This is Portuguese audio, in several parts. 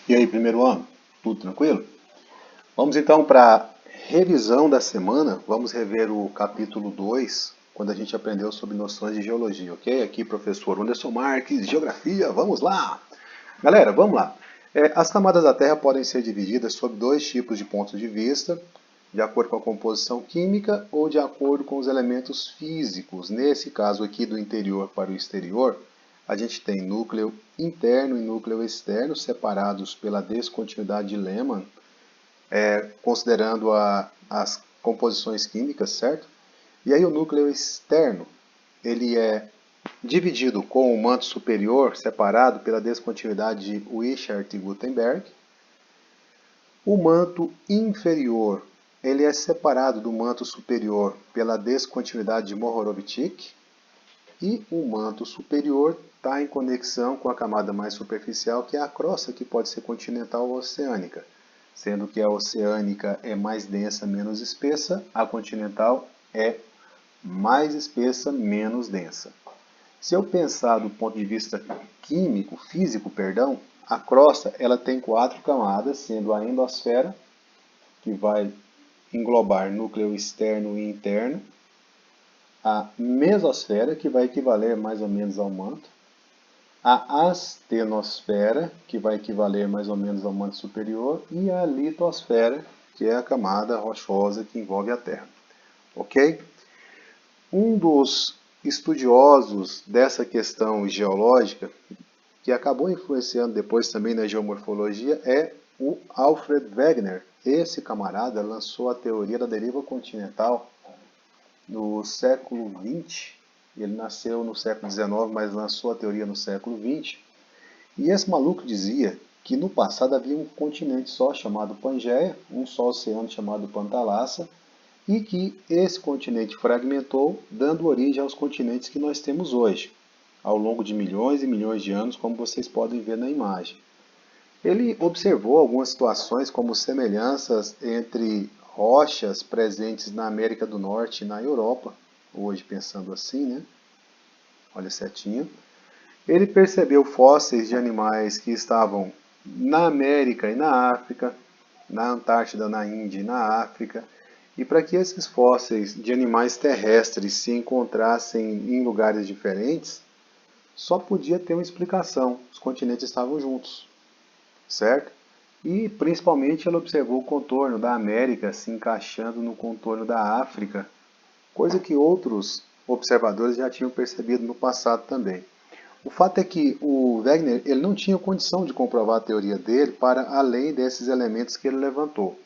E aí, primeiro ano? Tudo tranquilo? Vamos então para a revisão da semana. Vamos rever o capítulo 2, quando a gente aprendeu sobre noções de geologia, ok? Aqui, professor Anderson Marques, Geografia, vamos lá! Galera, vamos lá. As camadas da Terra podem ser divididas sob dois tipos de pontos de vista, de acordo com a composição química ou de acordo com os elementos físicos. Nesse caso aqui, do interior para o exterior, a gente tem núcleo interno e núcleo externo separados pela descontinuidade de Lehmann, considerando as composições químicas, certo? E aí o núcleo externo, ele é dividido com o manto superior separado pela descontinuidade de Wishart e Gutenberg. O manto inferior, ele é separado do manto superior pela descontinuidade de Mohorovicic. E o manto superior está em conexão com a camada mais superficial, que é a crosta, que pode ser continental ou oceânica. Sendo que a oceânica é mais densa, menos espessa, a continental é mais espessa, menos densa. Se eu pensar do ponto de vista químico, físico, perdão, a crosta ela tem 4 camadas, sendo a endosfera, que vai englobar núcleo externo e interno, a mesosfera, que vai equivaler mais ou menos ao manto, a astenosfera, que vai equivaler mais ou menos ao manto superior, e a litosfera, que é a camada rochosa que envolve a Terra. Ok? Um dos estudiosos dessa questão geológica, que acabou influenciando depois também na geomorfologia, é o Alfred Wegener. Esse camarada lançou a teoria da deriva continental no século XX. Ele nasceu no século XIX, mas lançou a teoria no século XX. E esse maluco dizia que no passado havia um continente só chamado Pangeia, um só oceano chamado Pantalassa, e que esse continente fragmentou, dando origem aos continentes que nós temos hoje, ao longo de milhões e milhões de anos, como vocês podem ver na imagem. Ele observou algumas situações como semelhanças entre rochas presentes na América do Norte e na Europa, hoje pensando assim, né? Olha certinho. Ele percebeu fósseis de animais que estavam na América e na África, na Antártida, na Índia e na África. E para que esses fósseis de animais terrestres se encontrassem em lugares diferentes, só podia ter uma explicação: os continentes estavam juntos, certo? E principalmente ele observou o contorno da América se encaixando no contorno da África, coisa que outros observadores já tinham percebido no passado também. O fato é que o Wegener ele não tinha condição de comprovar a teoria dele para além desses elementos que ele levantou.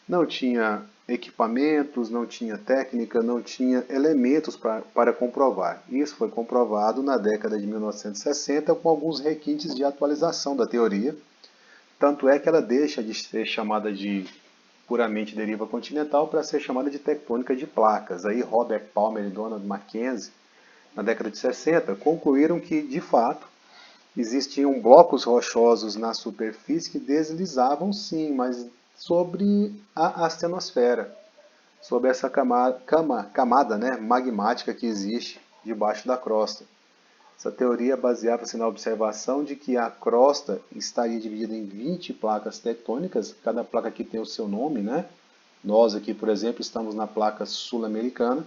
Não tinha equipamentos, não tinha técnica, não tinha elementos para comprovar. Isso foi comprovado na década de 1960 com alguns requintes de atualização da teoria. Tanto é que ela deixa de ser chamada de puramente deriva continental para ser chamada de tectônica de placas. Aí Robert Palmer e Donald Mackenzie, na década de 60, concluíram que, de fato, existiam blocos rochosos na superfície que deslizavam sim, mas sobre a astenosfera, sobre essa camada magmática que existe debaixo da crosta. Essa teoria baseava-se na observação de que a crosta estaria dividida em 20 placas tectônicas, cada placa aqui tem o seu nome, né? Nós aqui, por exemplo, estamos na placa sul-americana,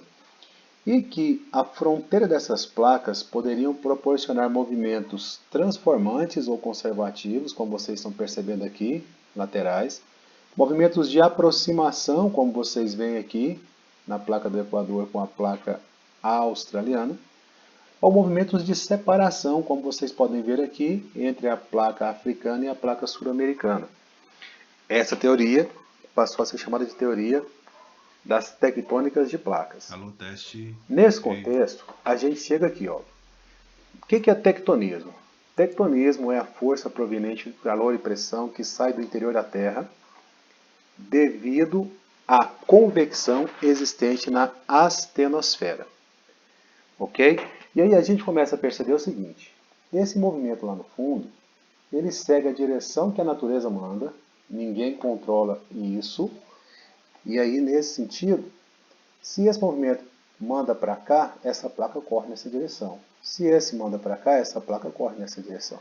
e que a fronteira dessas placas poderiam proporcionar movimentos transformantes ou conservativos, como vocês estão percebendo aqui, laterais, movimentos de aproximação, como vocês veem aqui, na placa do Equador com a placa australiana, ou movimentos de separação, como vocês podem ver aqui, entre a placa africana e a placa sul-americana. Essa teoria passou a ser chamada de teoria das tectônicas de placas. Alô, teste. Nesse Ok. contexto, a gente chega aqui. Ó. O que é tectonismo? Tectonismo é a força proveniente do calor e pressão que sai do interior da Terra devido à convecção existente na astenosfera. Ok? E aí a gente começa a perceber o seguinte: esse movimento lá no fundo, ele segue a direção que a natureza manda, ninguém controla isso, e aí nesse sentido, se esse movimento manda para cá, essa placa corre nessa direção. Se esse manda para cá, essa placa corre nessa direção.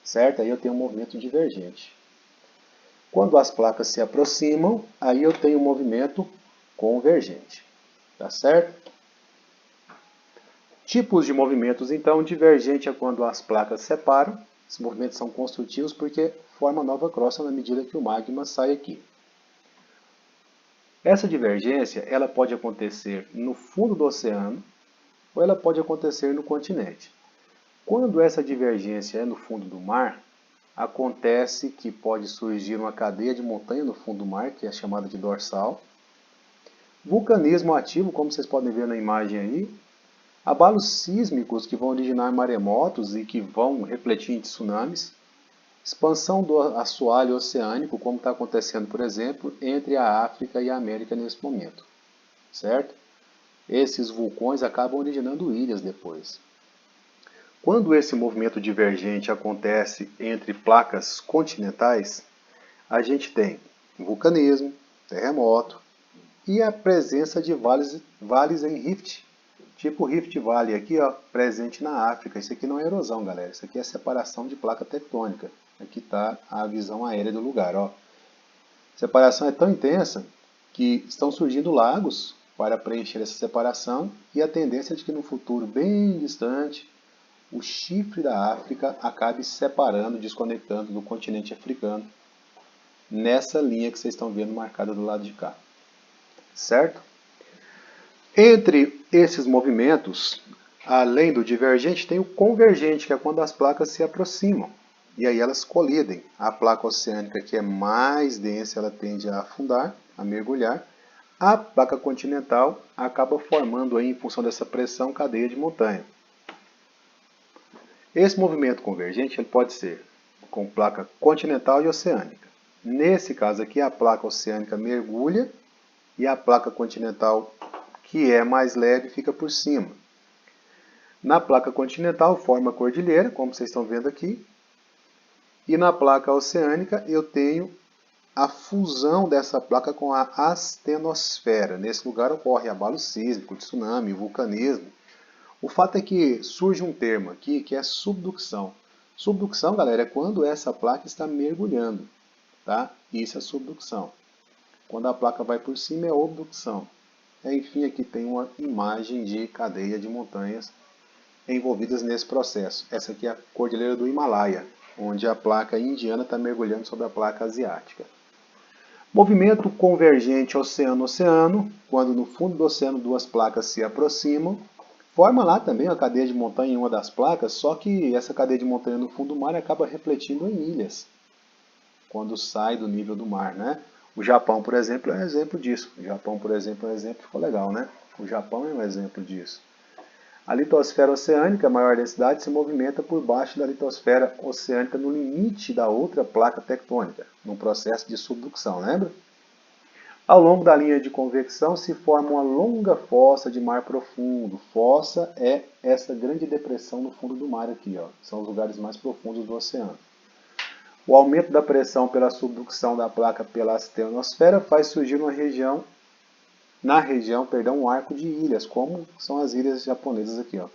certo? Aí eu tenho um movimento divergente. Quando as placas se aproximam, aí eu tenho um movimento convergente, tá certo? Tipos de movimentos, então, divergente é quando as placas se separam. Esses movimentos são construtivos porque forma nova crosta na medida que o magma sai aqui. Essa divergência ela pode acontecer no fundo do oceano ou ela pode acontecer no continente. Quando essa divergência é no fundo do mar, acontece que pode surgir uma cadeia de montanha no fundo do mar, que é chamada de dorsal. Vulcanismo ativo, como vocês podem ver na imagem aí. Abalos sísmicos que vão originar maremotos e que vão refletir em tsunamis. Expansão do assoalho oceânico, como está acontecendo, por exemplo, entre a África e a América nesse momento. Certo? Esses vulcões acabam originando ilhas depois. Quando esse movimento divergente acontece entre placas continentais, a gente tem vulcanismo, terremoto e a presença de vales em rift. Tipo o Rift Valley aqui, ó, presente na África. Isso aqui não é erosão, galera. Isso aqui é separação de placa tectônica. Aqui está a visão aérea do lugar, ó. A separação é tão intensa que estão surgindo lagos para preencher essa separação e a tendência é de que no futuro bem distante o chifre da África acabe se separando, desconectando do continente africano nessa linha que vocês estão vendo marcada do lado de cá. Certo? Entre esses movimentos, além do divergente, tem o convergente, que é quando as placas se aproximam. E aí elas colidem. A placa oceânica, que é mais densa, ela tende a afundar, a mergulhar. A placa continental acaba formando, aí, em função dessa pressão, cadeia de montanha. Esse movimento convergente ele pode ser com placa continental e oceânica. Nesse caso aqui, a placa oceânica mergulha e a placa continental, que é mais leve, fica por cima. Na placa continental forma a cordilheira, como vocês estão vendo aqui. E na placa oceânica eu tenho a fusão dessa placa com a astenosfera. Nesse lugar ocorre abalo sísmico, tsunami, vulcanismo. O fato é que surge um termo aqui que é subducção. Subducção, galera, é quando essa placa está mergulhando. Tá? Isso é subducção. Quando a placa vai por cima é obducção. Enfim, aqui tem uma imagem de cadeia de montanhas envolvidas nesse processo. Essa aqui é a Cordilheira do Himalaia, onde a placa indiana está mergulhando sobre a placa asiática. Movimento convergente oceano-oceano, quando no fundo do oceano duas placas se aproximam, forma lá também uma cadeia de montanha em uma das placas, só que essa cadeia de montanha no fundo do mar acaba refletindo em ilhas, quando sai do nível do mar, né? O Japão, por exemplo, é um exemplo disso. O Japão, por exemplo, é um exemplo, ficou legal, né? O Japão é um exemplo disso. A litosfera oceânica, a maior densidade, se movimenta por baixo da litosfera oceânica no limite da outra placa tectônica, num processo de subducção, lembra? Ao longo da linha de convecção se forma uma longa fossa de mar profundo. Fossa é essa grande depressão no fundo do mar aqui, ó. São os lugares mais profundos do oceano. O aumento da pressão pela subducção da placa pela astenosfera faz surgir uma região, um arco de ilhas, como são as ilhas japonesas aqui, ó.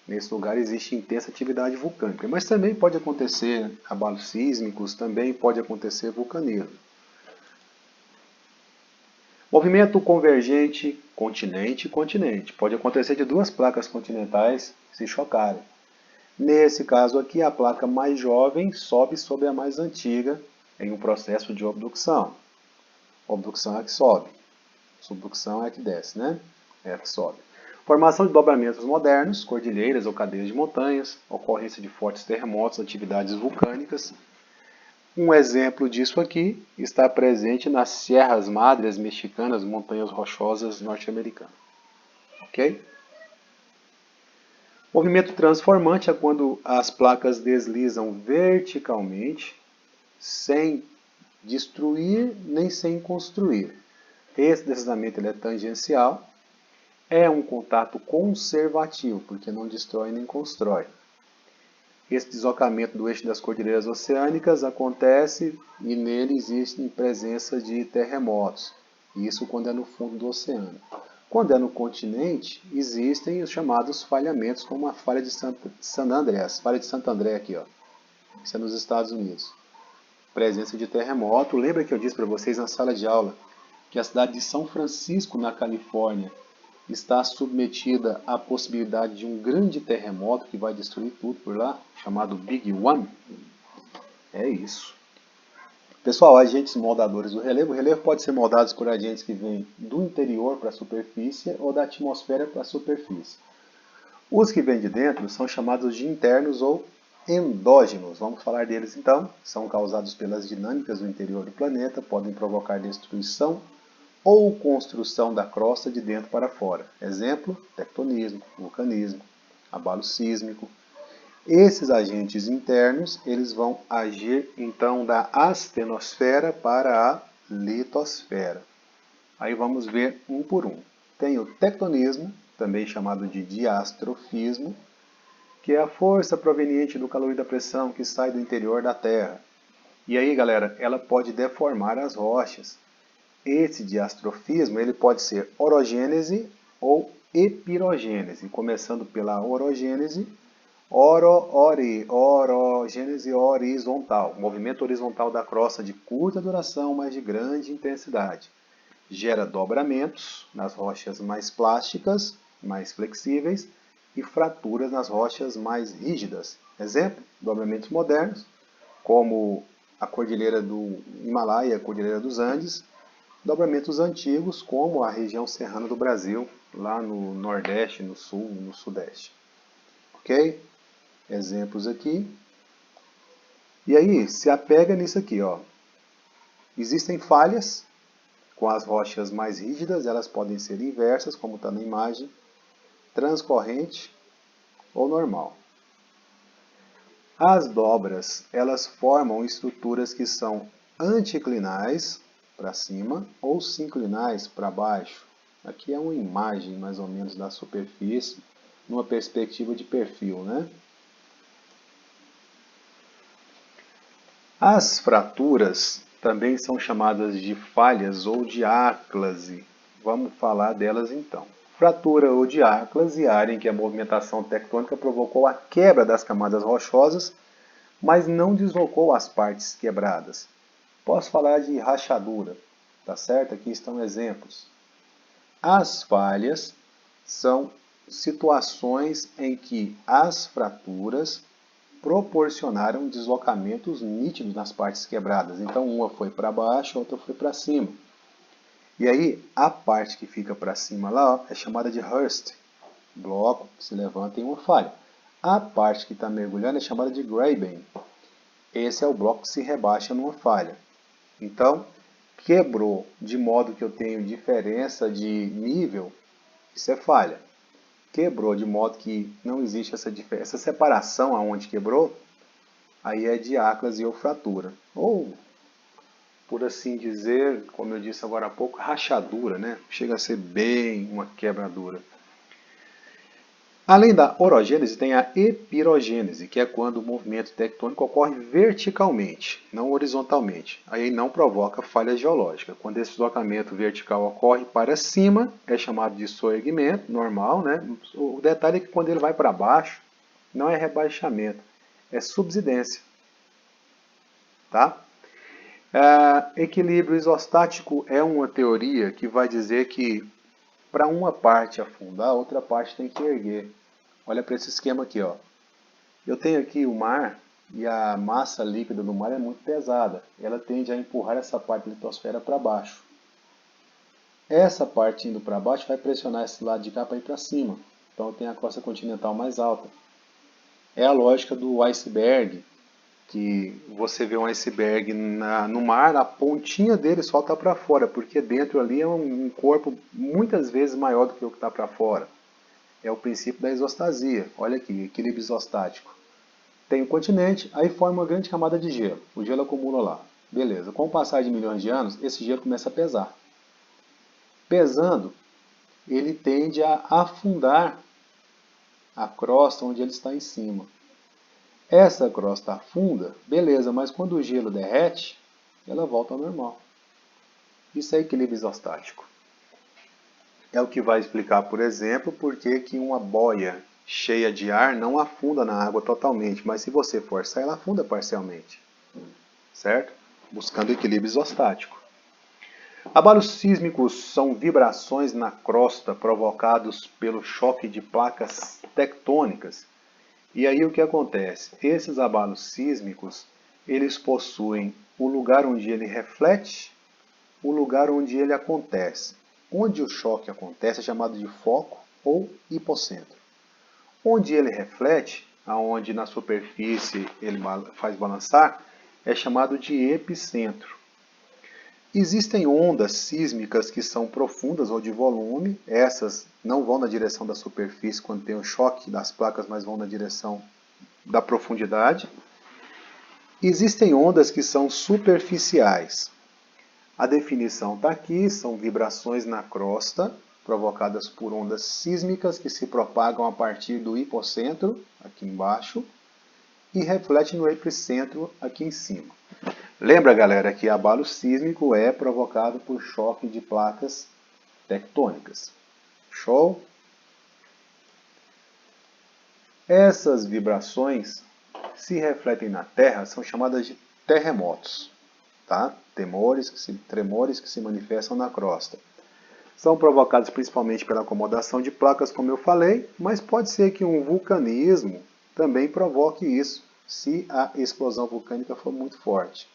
Nesse lugar existe intensa atividade vulcânica, mas também pode acontecer abalos sísmicos, também pode acontecer vulcanismo. Movimento convergente continente-continente. Pode acontecer de duas placas continentais se chocarem. Nesse caso aqui, a placa mais jovem sobe sobre a mais antiga em um processo de obducção. Obducção é a que sobe. Subducção é a que desce, né? É a que sobe. Formação de dobramentos modernos, cordilheiras ou cadeias de montanhas, ocorrência de fortes terremotos, atividades vulcânicas. Um exemplo disso aqui está presente nas Sierras Madres mexicanas, montanhas rochosas norte-americanas. Ok? Movimento transformante é quando as placas deslizam verticalmente, sem destruir nem sem construir. Esse deslizamento ele é tangencial, é um contato conservativo, porque não destrói nem constrói. Esse deslocamento do eixo das cordilheiras oceânicas acontece e nele existe presença de terremotos. Isso quando é no fundo do oceano. Quando é no continente, existem os chamados falhamentos, como a falha de San Andreas, falha de Santo André aqui, ó. Isso é nos Estados Unidos. Presença de terremoto. Lembra que eu disse para vocês na sala de aula que a cidade de São Francisco, na Califórnia, está submetida à possibilidade de um grande terremoto que vai destruir tudo por lá, chamado Big One? É isso. Pessoal, agentes moldadores do relevo. O relevo pode ser moldado por agentes que vêm do interior para a superfície ou da atmosfera para a superfície. Os que vêm de dentro são chamados de internos ou endógenos. Vamos falar deles então. São causados pelas dinâmicas do interior do planeta, podem provocar destruição ou construção da crosta de dentro para fora. Exemplo, tectonismo, vulcanismo, abalo sísmico. Esses agentes internos, eles vão agir então da astenosfera para a litosfera. Aí vamos ver um por um. Tem o tectonismo, também chamado de diastrofismo, que é a força proveniente do calor e da pressão que sai do interior da Terra. E aí, galera, ela pode deformar as rochas. Esse diastrofismo ele pode ser orogênese ou epirogênese, começando pela orogênese, orogênese horizontal, movimento horizontal da crosta de curta duração, mas de grande intensidade. Gera dobramentos nas rochas mais plásticas, mais flexíveis, e fraturas nas rochas mais rígidas. Exemplo, dobramentos modernos, como a Cordilheira do Himalaia e a Cordilheira dos Andes. Dobramentos antigos, como a região serrana do Brasil, lá no Nordeste, no Sul, no Sudeste. Ok? Exemplos aqui. E aí, se apega nisso aqui, ó. Existem falhas com as rochas mais rígidas, elas podem ser inversas, como está na imagem, transcorrente ou normal. As dobras, elas formam estruturas que são anticlinais, para cima, ou sinclinais para baixo. Aqui é uma imagem, mais ou menos, da superfície, numa perspectiva de perfil, né? As fraturas também são chamadas de falhas ou diáclase. Vamos falar delas então. Fratura ou diáclase, área em que a movimentação tectônica provocou a quebra das camadas rochosas, mas não deslocou as partes quebradas. Posso falar de rachadura, tá certo? Aqui estão exemplos. As falhas são situações em que as fraturas proporcionaram deslocamentos nítidos nas partes quebradas. Então, uma foi para baixo, a outra foi para cima. E aí, a parte que fica para cima lá, ó, é chamada de Hurst. Bloco que se levanta em uma falha. A parte que está mergulhando é chamada de Graben. Esse é o bloco que se rebaixa numa falha. Então, quebrou de modo que eu tenho diferença de nível, isso é falha. Quebrou de modo que não existe essa separação aonde quebrou, aí é diáclase ou fratura. Ou, por assim dizer, como eu disse agora há pouco, rachadura, né? Chega a ser bem uma quebradura. Além da orogênese, tem a epirogênese, que é quando o movimento tectônico ocorre verticalmente, não horizontalmente. Aí não provoca falha geológica. Quando esse deslocamento vertical ocorre para cima, é chamado de soerguimento, normal, né? O detalhe é que quando ele vai para baixo, não é rebaixamento, é subsidência. Tá? Equilíbrio isostático é uma teoria que vai dizer que para uma parte afundar, a outra parte tem que erguer. Olha para esse esquema aqui, ó. Eu tenho aqui o mar e a massa líquida do mar é muito pesada. Ela tende a empurrar essa parte da litosfera para baixo. Essa parte indo para baixo vai pressionar esse lado de cá para ir para cima. Então eu tenho a crosta continental mais alta. É a lógica do iceberg, que você vê um iceberg no mar, a pontinha dele só está para fora, porque dentro ali é um corpo muitas vezes maior do que o que está para fora. É o princípio da isostasia. Olha aqui, equilíbrio isostático. Tem o continente, aí forma uma grande camada de gelo. O gelo acumula lá. Beleza. Com o passar de milhões de anos, esse gelo começa a pesar. Pesando, ele tende a afundar a crosta onde ele está em cima. Essa crosta afunda, beleza, mas quando o gelo derrete, ela volta ao normal. Isso é equilíbrio isostático. é o que vai explicar, por exemplo, por que uma boia cheia de ar não afunda na água totalmente, mas se você forçar, ela afunda parcialmente, certo? Buscando equilíbrio isostático. Abalos sísmicos são vibrações na crosta provocados pelo choque de placas tectônicas. E aí o que acontece? Esses abalos sísmicos, eles possuem o lugar onde ele reflete, o lugar onde ele acontece. Onde o choque acontece é chamado de foco ou hipocentro. Onde ele reflete, aonde na superfície ele faz balançar, é chamado de epicentro. Existem ondas sísmicas que são profundas ou de volume, essas não vão na direção da superfície quando tem o choque das placas, mas vão na direção da profundidade. Existem ondas que são superficiais. A definição está aqui, são vibrações na crosta, provocadas por ondas sísmicas que se propagam a partir do hipocentro, aqui embaixo, e refletem no epicentro, aqui em cima. Lembra, galera, que abalo sísmico é provocado por choque de placas tectônicas. Show? Essas vibrações se refletem na Terra, são chamadas de terremotos, tá? Tremores que se manifestam na crosta. São provocados principalmente pela acomodação de placas, como eu falei, mas pode ser que um vulcanismo também provoque isso, se a explosão vulcânica for muito forte.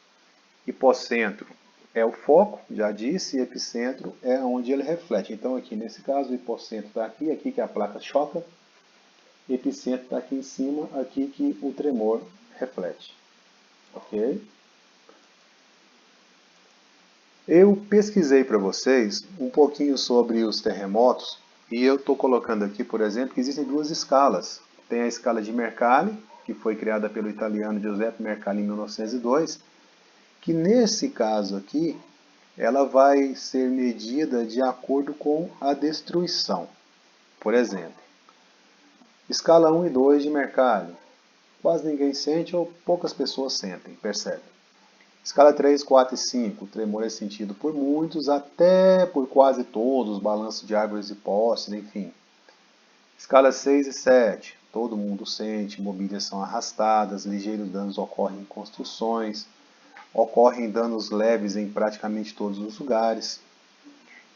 Hipocentro é o foco, já disse, e epicentro é onde ele reflete. Então aqui nesse caso o hipocentro está aqui, aqui que a placa choca, epicentro está aqui em cima, aqui que o tremor reflete. Ok? Eu pesquisei para vocês um pouquinho sobre os terremotos e eu estou colocando aqui, por exemplo, que existem duas escalas. Tem a escala de Mercalli, que foi criada pelo italiano Giuseppe Mercalli em 1902, que nesse caso aqui, ela vai ser medida de acordo com a destruição. Por exemplo, escala 1 e 2 de Mercalli. Quase ninguém sente ou poucas pessoas sentem, percebem. Escala 3, 4 e 5, o tremor é sentido por muitos, até por quase todos, balanço de árvores e postes, enfim. Escala 6 e 7, todo mundo sente, mobílias são arrastadas, ligeiros danos ocorrem em construções, ocorrem danos leves em praticamente todos os lugares.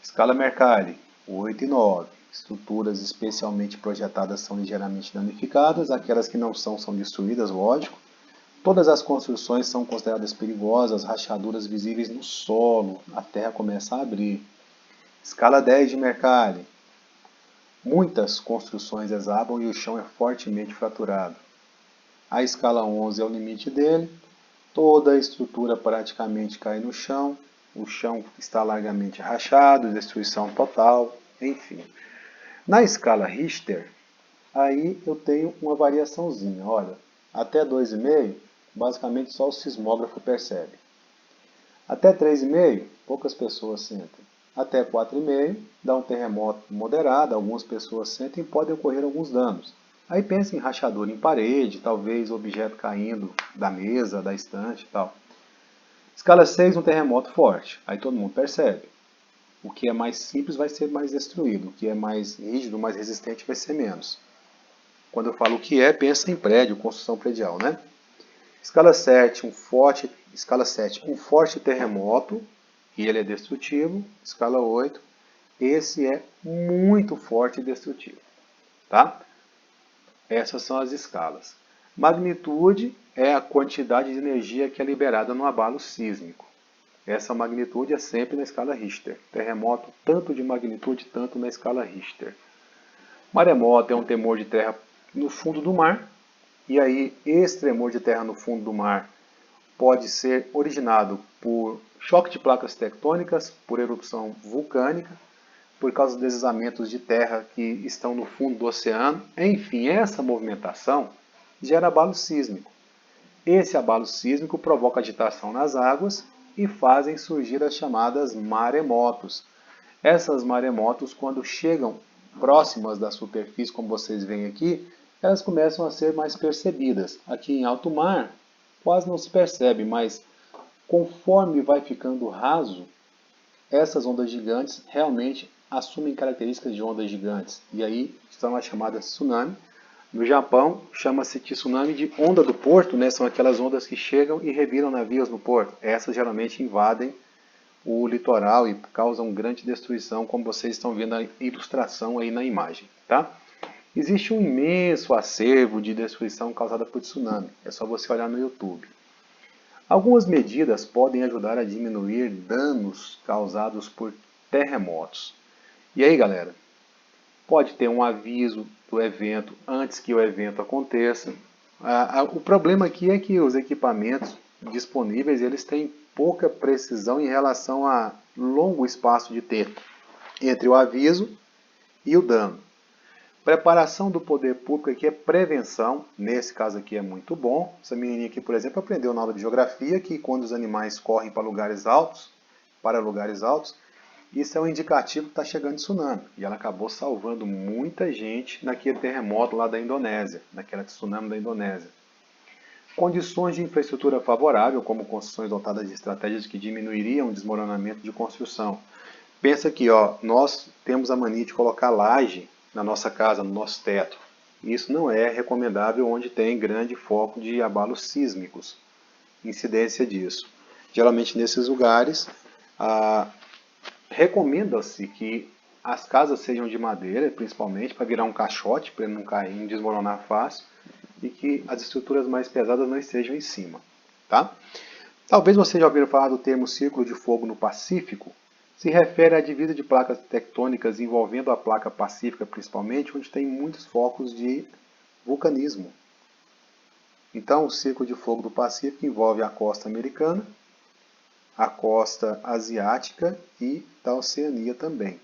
Escala Mercalli, 8 e 9, estruturas especialmente projetadas são ligeiramente danificadas, aquelas que não são destruídas, lógico. Todas as construções são consideradas perigosas, rachaduras visíveis no solo, a terra começa a abrir. Escala 10 de Mercalli. Muitas construções desabam e o chão é fortemente fraturado. A escala 11 é o limite dele. Toda a estrutura praticamente cai no chão. O chão está largamente rachado, destruição total, enfim. Na escala Richter, aí eu tenho uma variaçãozinha, olha. Até 2,5, basicamente só o sismógrafo percebe. Até 3,5, poucas pessoas sentem. Até 4,5, dá um terremoto moderado, algumas pessoas sentem e podem ocorrer alguns danos. Aí pensa em rachadura em parede, talvez objeto caindo da mesa, da estante e tal. Escala 6, um terremoto forte. Aí todo mundo percebe. O que é mais simples vai ser mais destruído, o que é mais rígido, mais resistente vai ser menos. Quando eu falo o que é, pensa em prédio, construção predial, né? Escala 7, um forte terremoto, e ele é destrutivo. Escala 8, esse é muito forte e destrutivo. Tá? Essas são as escalas. Magnitude é a quantidade de energia que é liberada no abalo sísmico. Essa magnitude é sempre na escala Richter. Terremoto, tanto de magnitude, tanto na escala Richter. Maremoto é um tremor de terra no fundo do mar. E aí, esse tremor de terra no fundo do mar pode ser originado por choque de placas tectônicas, por erupção vulcânica, por causa dos deslizamentos de terra que estão no fundo do oceano. Enfim, essa movimentação gera abalo sísmico. Esse abalo sísmico provoca agitação nas águas e fazem surgir as chamadas maremotos. Essas maremotos, quando chegam próximas da superfície, como vocês veem aqui, elas começam a ser mais percebidas. Aqui em alto mar, quase não se percebe, mas conforme vai ficando raso, essas ondas gigantes realmente assumem características de ondas gigantes, e aí são as chamadas tsunami. No Japão, chama-se tsunami de onda do porto, né? São aquelas ondas que chegam e reviram navios no porto. Essas geralmente invadem o litoral e causam grande destruição, como vocês estão vendo a ilustração aí na imagem, tá? Existe um imenso acervo de destruição causada por tsunami. É só você olhar no YouTube. Algumas medidas podem ajudar a diminuir danos causados por terremotos. E aí, galera? Pode ter um aviso do evento antes que o evento aconteça. O problema aqui é que os equipamentos disponíveis eles têm pouca precisão em relação a longo espaço de tempo entre o aviso e o dano. Preparação do poder público aqui é prevenção, nesse caso aqui é muito bom. Essa menininha aqui, por exemplo, aprendeu na aula de geografia que quando os animais correm para lugares altos, isso é um indicativo que está chegando tsunami. E ela acabou salvando muita gente naquele terremoto lá da Indonésia, naquela tsunami da Indonésia. Condições de infraestrutura favorável, como construções dotadas de estratégias que diminuiriam o desmoronamento de construção. Pensa aqui, ó, nós temos a mania de colocar laje na nossa casa, no nosso teto. Isso não é recomendável onde tem grande foco de abalos sísmicos, incidência disso. Geralmente nesses lugares, recomenda-se que as casas sejam de madeira, principalmente, para virar um caixote, para não cair e desmoronar fácil, e que as estruturas mais pesadas não estejam em cima. Tá? Talvez você já ouviram falar do termo Círculo de Fogo no Pacífico. Se refere à divisa de placas tectônicas envolvendo a placa pacífica, principalmente, onde tem muitos focos de vulcanismo. Então, o Círculo de Fogo do Pacífico envolve a costa americana, a costa asiática e da Oceania também.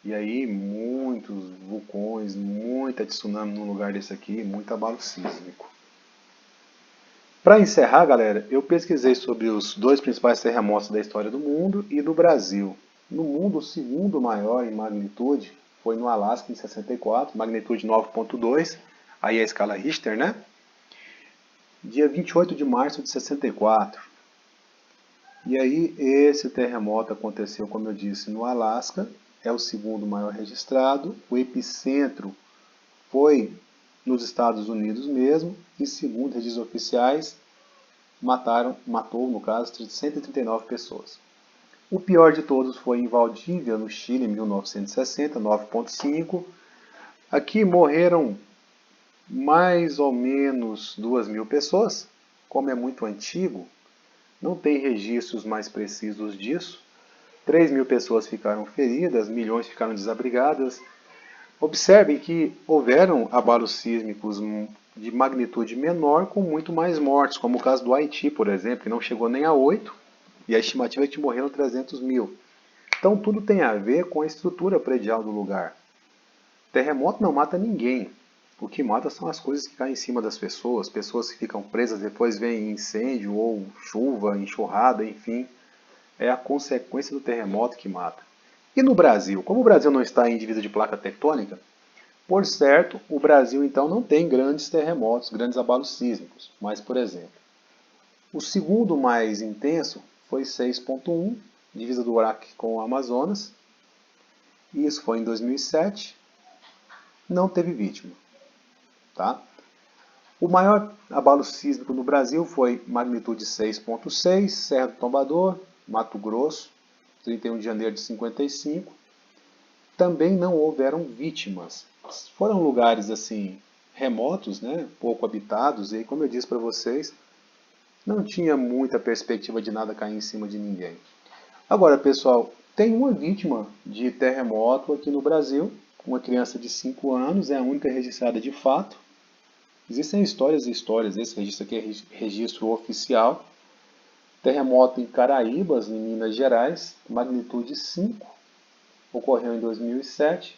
E aí muitos vulcões, muita tsunami num lugar desse aqui, muito abalo sísmico. Para encerrar, galera, eu pesquisei sobre os 2 principais terremotos da história do mundo e do Brasil. No mundo, o segundo maior em magnitude foi no Alasca, em 64, magnitude 9.2, aí a escala Richter, né? Dia 28 de março de 64. E aí, esse terremoto aconteceu, como eu disse, no Alasca, é o segundo maior registrado. O epicentro foi nos Estados Unidos mesmo, e segundo registros oficiais, matou, no caso, 139 pessoas. O pior de todos foi em Valdívia, no Chile, em 1960, 9.5. Aqui morreram mais ou menos 2.000 pessoas. Como é muito antigo, não tem registros mais precisos disso. 3.000 pessoas ficaram feridas, milhões ficaram desabrigadas. Observem que houveram abalos sísmicos de magnitude menor com muito mais mortes, como o caso do Haiti, por exemplo, que não chegou nem a 8, e a estimativa é que morreram 300.000. Então tudo tem a ver com a estrutura predial do lugar. Terremoto não mata ninguém. O que mata são as coisas que caem em cima das pessoas que ficam presas, depois vem incêndio ou chuva, enxurrada, enfim. É a consequência do terremoto que mata. E no Brasil? Como o Brasil não está em divisa de placa tectônica, por certo, o Brasil então não tem grandes terremotos, grandes abalos sísmicos. Mas, por exemplo, o segundo mais intenso foi 6.1, divisa do Acre com o Amazonas. E isso foi em 2007. Não teve vítima. Tá? O maior abalo sísmico no Brasil foi magnitude 6.6, Serra do Tombador, Mato Grosso, 31 de janeiro de 55. Também não houveram vítimas. Foram lugares assim remotos, né, pouco habitados, e como eu disse para vocês, não tinha muita perspectiva de nada cair em cima de ninguém. Agora, pessoal, tem uma vítima de terremoto aqui no Brasil, uma criança de 5 anos, é a única registrada de fato. Existem histórias e histórias, esse registro aqui é registro oficial. Terremoto em Caraíbas, em Minas Gerais, magnitude 5, ocorreu em 2007.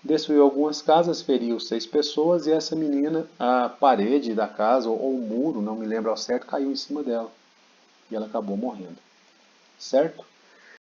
Destruiu algumas casas, feriu 6 pessoas e essa menina, a parede da casa ou o muro, não me lembro ao certo, caiu em cima dela. E ela acabou morrendo. Certo?